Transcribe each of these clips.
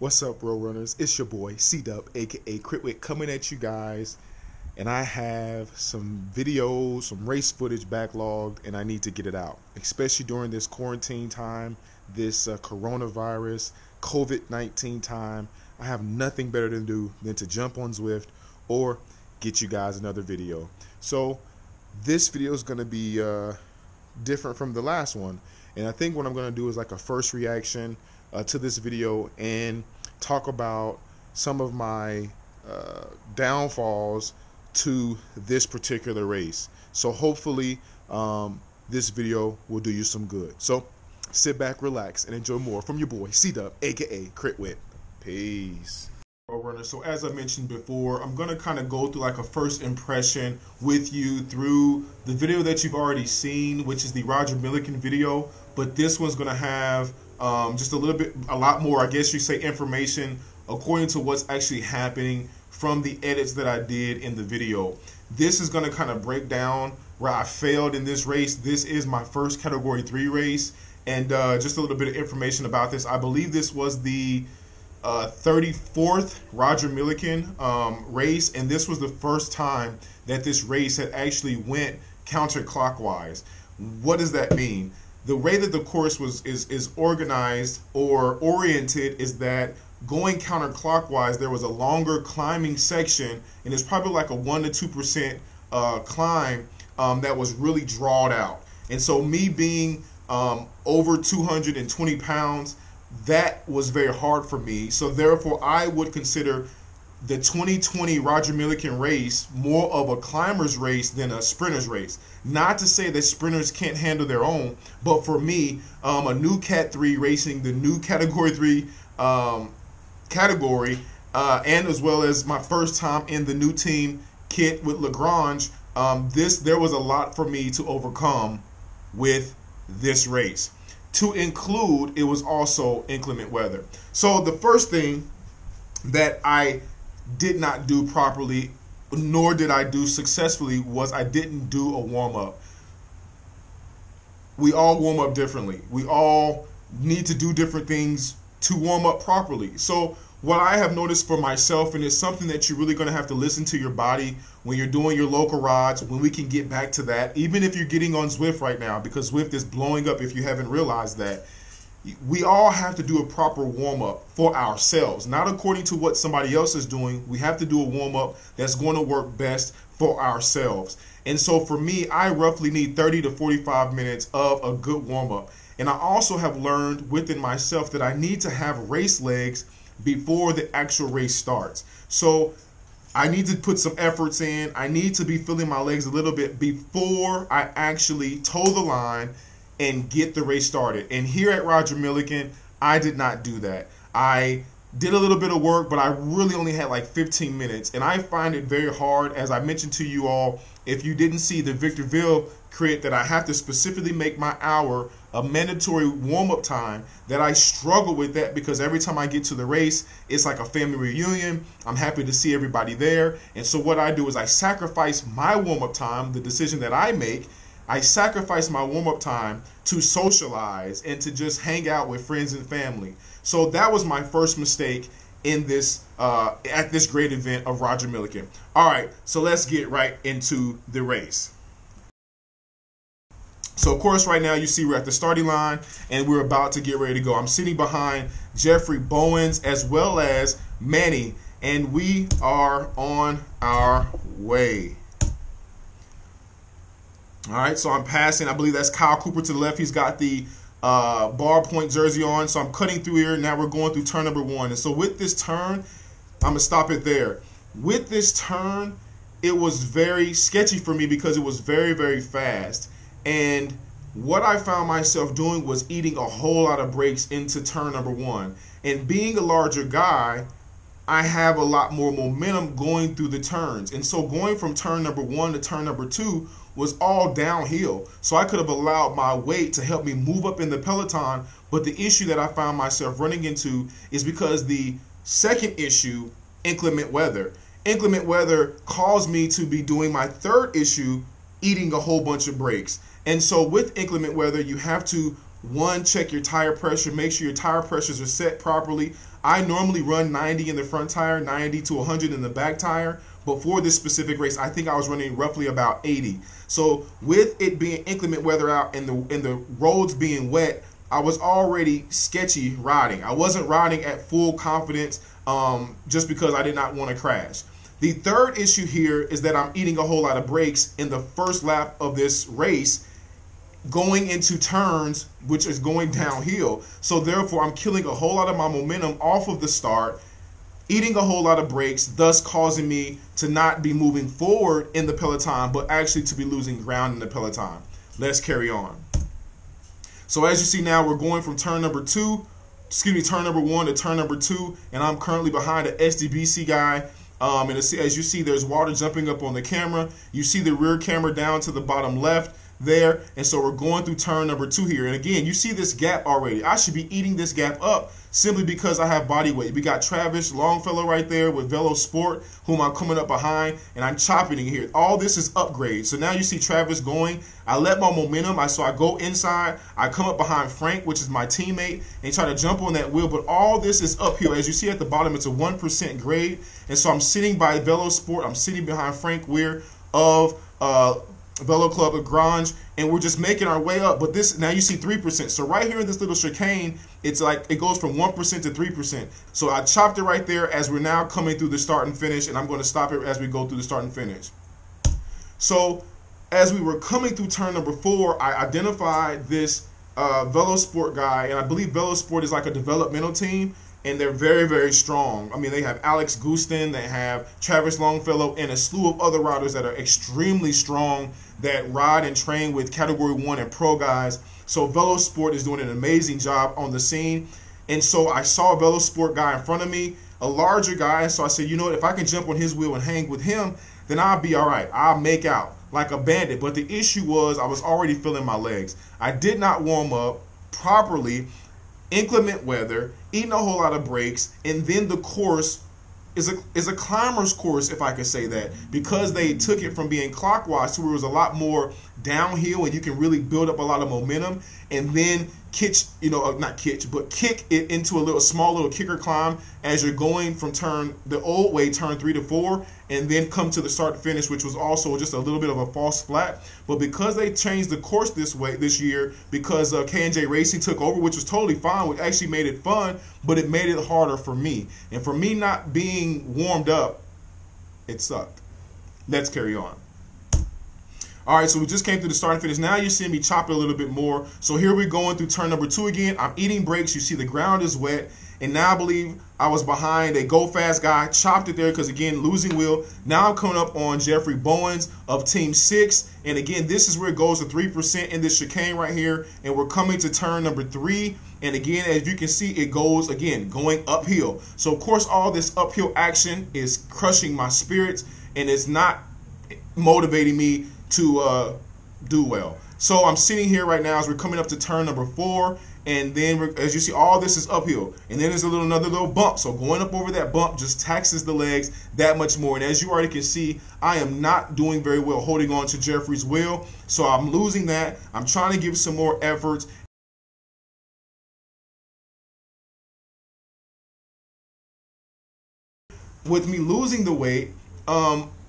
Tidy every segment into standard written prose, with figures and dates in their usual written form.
What's up, road runners? It's your boy C-Dub, aka Whit, coming at you guys, and I have some videos, some race footage backlogged, and I need to get it out, especially during this quarantine time, this coronavirus, COVID-19 time. I have nothing better to do than to jump on Zwift or get you guys another video. So this video is going to be different from the last one, and I think what I'm going to do is like a first reaction to this video and talk about some of my downfalls to this particular race. So hopefully this video will do you some good. So sit back, relax, and enjoy more from your boy C-Dub, aka Whit. Peace. So as I mentioned before, I'm gonna kind of go through like a first impression with you through the video that you've already seen, which is the Roger Millikan video, but this one's gonna have just a lot more, I guess you say, information according to what's actually happening from the edits that I did in the video. This is going to kind of break down where I failed in this race. This is my first Category 3 race, and just a little bit of information about this. I believe this was the 34th Roger Millikan race, and this was the first time that this race had actually went counterclockwise. What does that mean? The way that the course is organized or oriented is that going counterclockwise, there was a longer climbing section, and it's probably like a 1 to 2% climb that was really drawn out. And so me being over 220 pounds, that was very hard for me. So therefore, I would consider the 2020 Roger Millikan race more of a climber's race than a sprinter's race. Not to say that sprinters can't handle their own, but for me, a new Cat 3 racing the new Category 3 category, and as well as my first time in the new team kit with LaGrange, there was a lot for me to overcome with this race. To include, it was also inclement weather. So the first thing that I did not do properly, nor did I do successfully, was I didn't do a warm-up. We all warm up differently. We all need to do different things to warm up properly. So what I have noticed for myself, and it's something that you're really going to have to listen to your body when you're doing your local rides, when we can get back to that, even if you're getting on Zwift right now, because Zwift is blowing up if you haven't realized that. We all have to do a proper warm-up for ourselves, not according to what somebody else is doing. We have to do a warm-up that's going to work best for ourselves. And so for me, I roughly need 30 to 45 minutes of a good warm-up. And I also have learned within myself that I need to have race legs before the actual race starts. So I need to put some efforts in. I need to be feeling my legs a little bit before I actually toe the line and get the race started. And here at Roger Millikan, I did not do that. I did a little bit of work, but I really only had like 15 minutes. And I find it very hard, as I mentioned to you all, if you didn't see the Victorville crit, that I have to specifically make my hour a mandatory warm-up time, that I struggle with that because every time I get to the race, it's like a family reunion. I'm happy to see everybody there. And so what I do is I sacrifice my warm-up time, the decision that I make. I sacrifice my warm-up time to socialize and to just hang out with friends and family. So that was my first mistake in this at this great event of Roger Millikan. All right, so let's get right into the race. So of course right now you see we're at the starting line and we're about to get ready to go. I'm sitting behind Jeffrey Bowens as well as Manny, and we are on our way. All right, so I'm passing. I believe that's Kyle Cooper to the left. He's got the bar point jersey on. So I'm cutting through here. Now we're going through turn number 1. And so with this turn, I'm going to stop it there. With this turn, it was very sketchy for me because it was very, very fast. And what I found myself doing was eating a whole lot of brakes into turn number 1. And being a larger guy, I have a lot more momentum going through the turns. And so going from turn number 1 to turn number 2 was all downhill. So I could have allowed my weight to help me move up in the peloton. But the issue that I found myself running into is because the second issue, inclement weather. Inclement weather caused me to be doing my third issue, eating a whole bunch of brakes. And so with inclement weather, you have to one, check your tire pressure. Make sure your tire pressures are set properly. I normally run 90 in the front tire, 90 to 100 in the back tire. But for this specific race, I think I was running roughly about 80. So with it being inclement weather out and the roads being wet, I was already sketchy riding. I wasn't riding at full confidence just because I did not want to crash. The third issue here is that I'm eating a whole lot of brakes in the first lap of this race, going into turns, which is going downhill. So therefore, I'm killing a whole lot of my momentum off of the start, eating a whole lot of brakes, thus causing me to not be moving forward in the peloton, but actually to be losing ground in the peloton. Let's carry on. So as you see now, we're going from turn number one to turn number 2, and I'm currently behind an SDBC guy. And as you see, there's water jumping up on the camera. You see the rear camera down to the bottom left there, and so we're going through turn number 2 here. And again, you see this gap already. I should be eating this gap up simply because I have body weight. We got Travis Longfellow right there with Velo Sport, whom I'm coming up behind, and I'm chopping it here. All this is upgrade. So now you see Travis going. I let my momentum, so I go inside. I come up behind Frank, which is my teammate, and try to jump on that wheel. But all this is uphill. As you see at the bottom, it's a 1% grade. And so I'm sitting by Velo Sport. I'm sitting behind Frank Weir of Velo Club LaGrange, and we're just making our way up. But this, now you see 3%. So right here in this little chicane, it's like it goes from 1% to 3%. So I chopped it right there as we're now coming through the start and finish, and I'm going to stop it as we go through the start and finish. So as we were coming through turn number 4, I identified this Velo Sport guy, and I believe Velo Sport is like a developmental team, and they're very, very strong. I mean, they have Alex Gustin, they have Travis Longfellow, and a slew of other riders that are extremely strong that ride and train with Category 1 and Pro guys. So Velo Sport is doing an amazing job on the scene. And so I saw a Velo Sport guy in front of me, a larger guy, so I said, you know what, if I can jump on his wheel and hang with him, then I'll be all right. I'll make out like a bandit. But the issue was I was already feeling my legs. I did not warm up properly. Inclement weather, eating a whole lot of brakes, and then the course is a climber's course, if I could say that, because they took it from being clockwise to where it was a lot more downhill, and you can really build up a lot of momentum, and then kick it into a small little kicker climb as you're going from the old way, turn 3 to 4, and then come to the start finish, which was also just a little bit of a false flat. But because they changed the course this year, because K&J Racing took over, which was totally fine, which actually made it fun, but it made it harder for me. And for me not being warmed up, it sucked. Let's carry on. All right, so we just came through the start and finish. Now you're seeing me chop it a little bit more. So here we're going through turn number 2 again. I'm eating brakes. You see the ground is wet. And now I believe I was behind a go fast guy. Chopped it there because, again, losing wheel. Now I'm coming up on Jeffrey Bowens of Team 6. And, again, this is where it goes to 3% in this chicane right here. And we're coming to turn number 3. And, again, as you can see, it goes, again, going uphill. So, of course, all this uphill action is crushing my spirits. And it's not motivating me to do well. So I'm sitting here right now as we're coming up to turn number 4, and then as you see, all this is uphill, and then there's another little bump. So going up over that bump just taxes the legs that much more. And as you already can see, I am not doing very well holding on to Jeffrey's wheel, so I'm losing that. I'm trying to give some more efforts. With me losing the weight,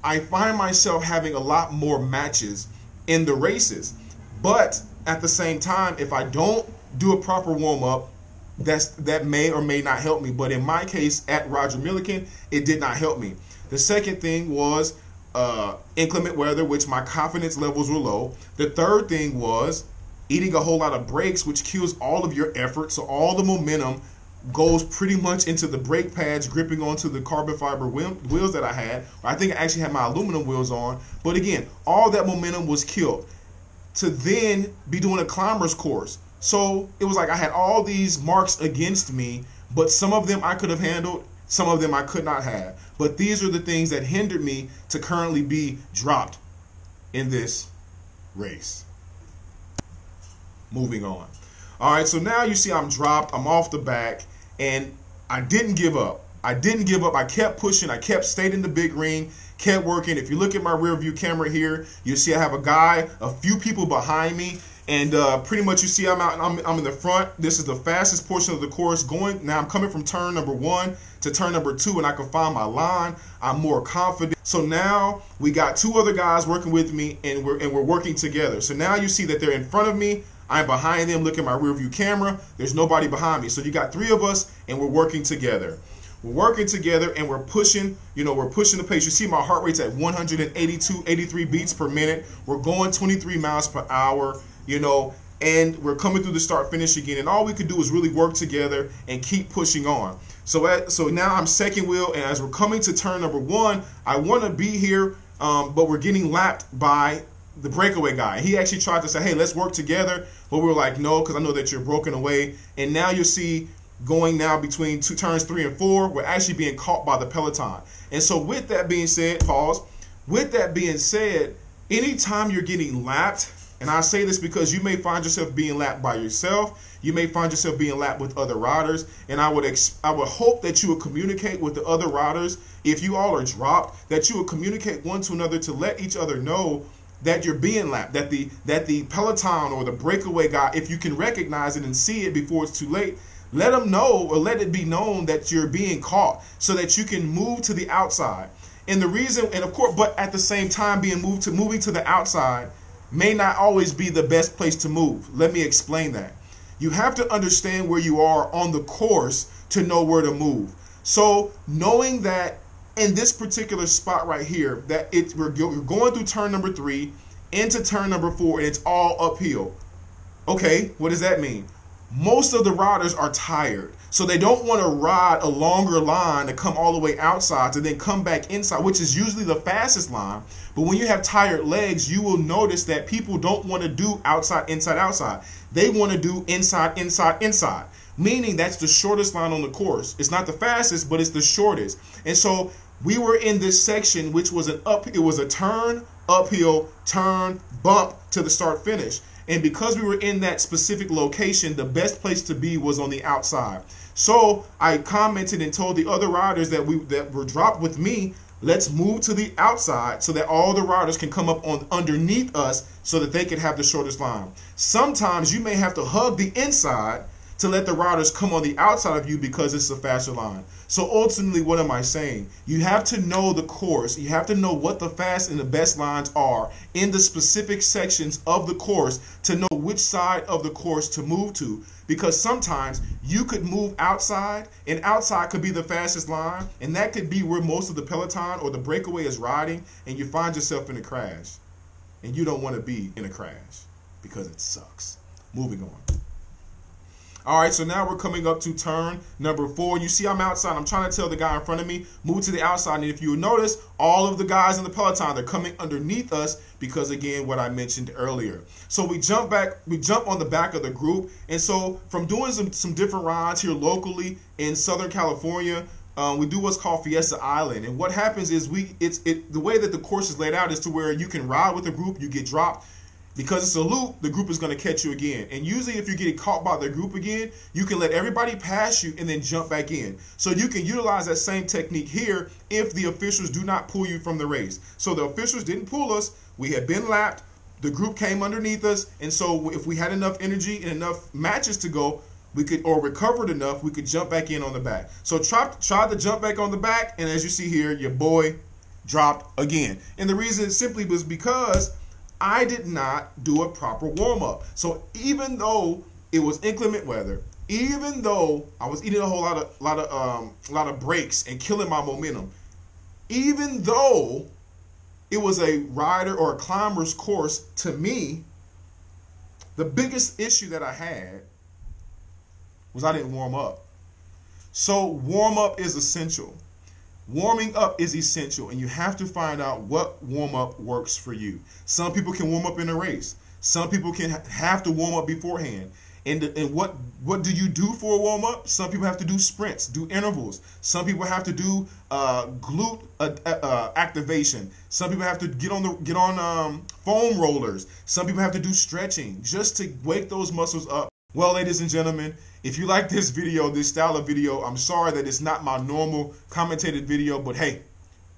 I find myself having a lot more matches in the races. But at the same time, if I don't do a proper warm-up, that may or may not help me. But in my case, at Roger Millikan, it did not help me. The second thing was inclement weather, which my confidence levels were low. The third thing was eating a whole lot of brakes, which kills all of your effort. So all the momentum goes pretty much into the brake pads, gripping onto the carbon fiber wheels that I had. I think I actually had my aluminum wheels on. But again, all that momentum was killed to then be doing a climber's course. So it was like I had all these marks against me, but some of them I could have handled, some of them I could not have. But these are the things that hindered me to currently be dropped in this race. Moving on. All right, so now you see I'm dropped, I'm off the back, and I didn't give up. I didn't give up. I kept pushing. I kept staying in the big ring, kept working. If you look at my rear view camera here, you see I have a few people behind me, And pretty much you see I'm out, I'm in the front. This is the fastest portion of the course going. Now I'm coming from turn number 1 to turn number 2, and I can find my line. I'm more confident. So now we got 2 other guys working with me, and we're working together. So now you see that they're in front of me. I'm behind them. Look at my rear view camera. There's nobody behind me. So you got 3 of us, and we're working together. We're working together, and we're pushing, we're pushing the pace. You see my heart rate's at 182, 83 beats per minute. We're going 23 miles per hour, and we're coming through the start finish again. And all we can do is really work together and keep pushing on. So now I'm second wheel, and as we're coming to turn number 1, I want to be here, but we're getting lapped by the breakaway guy. He actually tried to say, hey, let's work together, but we were like, no, because I know that you're broken away. And now you see, going now between turns 3 and 4, we're actually being caught by the peloton. And so with that being said, pause. With that being said, anytime you're getting lapped, and I say this because you may find yourself being lapped by yourself, you may find yourself being lapped with other riders, and I would hope that you would communicate with the other riders. If you all are dropped, that you would communicate one to another to let each other know that you're being lapped, that the peloton or the breakaway guy, if you can recognize it and see it before it's too late, let them know, or let it be known that you're being caught, so that you can move to the outside. And the reason, and of course, but at the same time, moving to the outside may not always be the best place to move. Let me explain that. You have to understand where you are on the course to know where to move. So knowing that in this particular spot right here, that we're going through turn number 3 into turn number 4, and it's all uphill. Okay, what does that mean? Most of the riders are tired, so they don't want to ride a longer line to come all the way outside to then come back inside, which is usually the fastest line. But when you have tired legs, you will notice that people don't want to do outside, inside, outside. They want to do inside, inside, inside, meaning that's the shortest line on the course. It's not the fastest, but it's the shortest. And so we were in this section, which was it was a turn, uphill, turn, bump to the start finish. And because we were in that specific location, the best place to be was on the outside. So I commented and told the other riders that were dropped with me, let's move to the outside so that all the riders can come up on underneath us so that they can have the shortest line. Sometimes you may have to hug the inside to let the riders come on the outside of you because it's a faster line. So ultimately, what am I saying? You have to know the course. You have to know what the fast and the best lines are in the specific sections of the course to know which side of the course to move to. Because sometimes you could move outside, and outside could be the fastest line, and that could be where most of the peloton or the breakaway is riding, and you find yourself in a crash. And you don't want to be in a crash because it sucks. Moving on. All right, so now we're coming up to turn number 4. You see I'm outside. I'm trying to tell the guy in front of me, move to the outside. And if you notice, all of the guys in the peloton, they're coming underneath us because, again, what I mentioned earlier. So we jump on the back of the group. And so from doing some different rides here locally in Southern California, we do what's called Fiesta Island. And what happens is the way that the course is laid out is to where you can ride with a group, you get dropped. Because it's a loop, the group is going to catch you again. And usually if you're getting caught by the group again, you can let everybody pass you and then jump back in. So you can utilize that same technique here if the officials do not pull you from the race. So the officials didn't pull us. We had been lapped. The group came underneath us. And so if we had enough energy and enough matches to go, we could, or recovered enough, we could jump back in on the back. So try to jump back on the back. And as you see here, your boy dropped again. And the reason simply was because I did not do a proper warm-up. So even though it was inclement weather, even though I was eating a whole lot of breaks and killing my momentum, even though it was a rider or a climber's course, to me, the biggest issue that I had was I didn't warm up. So warm-up is essential. Warming up is essential, and you have to find out what warm-up works for you. Some people can warm up in a race. Some people can have to warm up beforehand. And what do you do for a warm-up? Some people have to do sprints, do intervals. Some people have to do glute activation. Some people have to get on foam rollers. Some people have to do stretching just to wake those muscles up. Well, ladies and gentlemen, if you like this video, this style of video, I'm sorry that it's not my normal commentated video, but hey,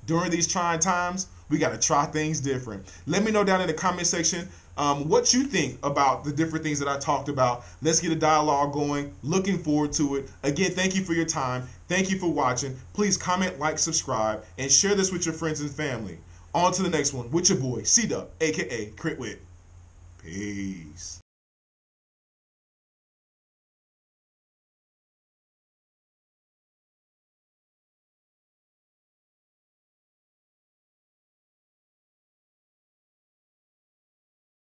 during these trying times, we got to try things different. Let me know down in the comment section what you think about the different things that I talked about. Let's get a dialogue going. Looking forward to it. Again, thank you for your time. Thank you for watching. Please comment, like, subscribe, and share this with your friends and family. On to the next one with your boy, C-Dub, a.k.a. Crit Whit. Peace.